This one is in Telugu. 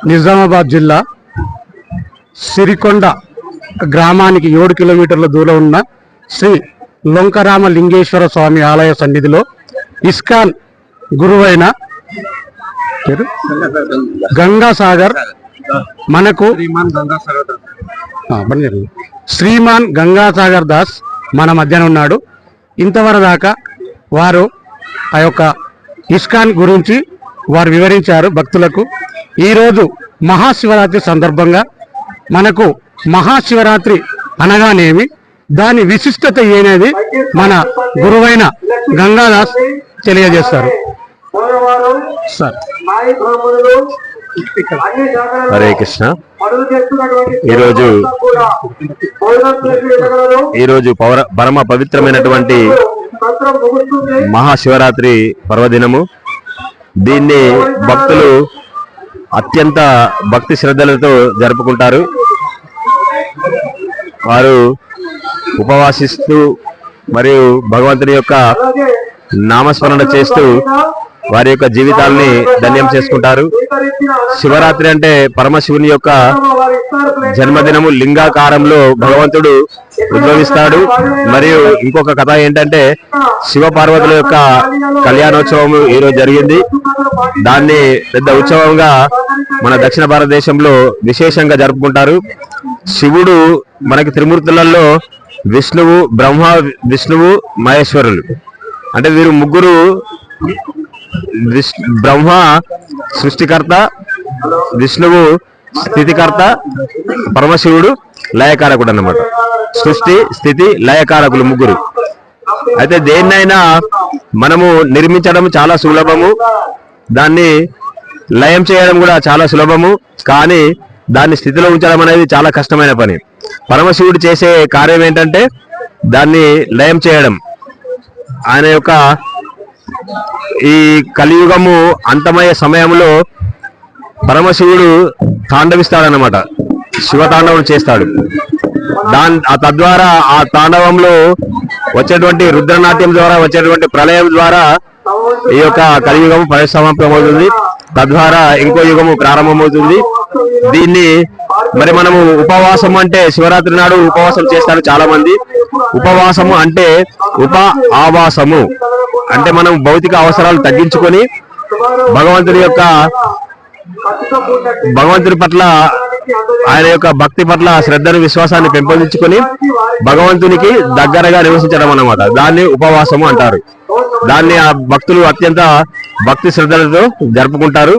నిజామాబాద్ జిల్లా సిరికొండ గ్రామానికి 7 కిలోమీటర్ల దూరం ఉన్న శ్రీ లొంకరామ లింగేశ్వర స్వామి ఆలయ సన్నిధిలో ఇస్కాన్ గురువైన గంగాసాగర్ మనకు శ్రీమాన్ గంగాసాగర్ దాస్ మన మధ్యన ఉన్నాడు. ఇంతవరకు దాకా వారు ఆ యొక్క ఇస్కాన్ గురించి వారు వివరించారు భక్తులకు. ఈరోజు మహాశివరాత్రి సందర్భంగా మనకు మహాశివరాత్రి అనగానేమి, దాని విశిష్టత ఏనేది మన గురువైన గంగాదాస్ తెలియజేస్తారు. సార్. హరే కృష్ణ. ఈరోజు పరమ పవిత్రమైనటువంటి మహాశివరాత్రి పర్వదినము. దీన్ని భక్తులు అత్యంత భక్తి శ్రద్ధలతో జరుపుకుంటారు. వారు ఉపవాసిస్తూ మరియు భగవంతుని యొక్క నామస్మరణ చేస్తూ వారి యొక్క జీవితాల్ని ధన్యం చేసుకుంటారు. శివరాత్రి అంటే పరమశివుని యొక్క జన్మదినము. లింగాకారంలో భగవంతుడు ఉద్భవిస్తాడు. మరియు ఇంకొక కథ ఏంటంటే శివ పార్వతుల యొక్క కళ్యాణోత్సవం ఈరోజు జరిగింది. దాన్ని పెద్ద ఉత్సవంగా మన దక్షిణ భారతదేశంలో విశేషంగా జరుపుకుంటారు. శివుడు మనకి త్రిమూర్తులలో విష్ణువు, బ్రహ్మ, విష్ణువు, మహేశ్వరులు. అంటే వీరు ముగ్గురు. బ్రహ్మ సృష్టికర్త, విష్ణువు స్థితికర్త, పరమశివుడు లయకారకుడు అన్నమాట. సృష్టి, స్థితి, లయకారకులు ముగ్గురు. అయితే దేన్నైనా మనము నిర్మించడం చాలా సులభము, దాన్ని లయం చేయడం కూడా చాలా సులభము. కానీ దాన్ని స్థితిలో ఉంచడం అనేది చాలా కష్టమైన పని. పరమశివుడు చేసే కార్యం ఏంటంటే దాన్ని లయం చేయడం. ఆయన యొక్క ఈ కలియుగము అంతమయ్యే సమయంలో పరమశివుడు తాండవిస్తాడనమాట. శివతాండవం చేస్తాడు. తద్వారా ఆ తాండవంలో వచ్చేటువంటి రుద్రనాట్యం ద్వారా వచ్చేటువంటి ప్రళయం ద్వారా ఈ యొక్క కలియుగము పరిసమాప్తమవుతుంది. తద్వారా ఇంకో యుగము ప్రారంభమవుతుంది. దీన్ని మరి మనము ఉపవాసం అంటే శివరాత్రి నాడు ఉపవాసం చేస్తారు చాలా మంది. ఉపవాసము అంటే ఆవాసము అంటే మనం భౌతిక అవసరాలు తగ్గించుకొని భగవంతుని పట్ల, ఆయన యొక్క భక్తి పట్ల శ్రద్ధను, విశ్వాసాన్ని పెంపొందించుకొని భగవంతునికి దగ్గరగా నివసించడం అన్నమాట. దాన్ని ఉపవాసము అంటారు. దాన్ని ఆ భక్తులు అత్యంత భక్తి శ్రద్ధలతో జరుపుకుంటారు.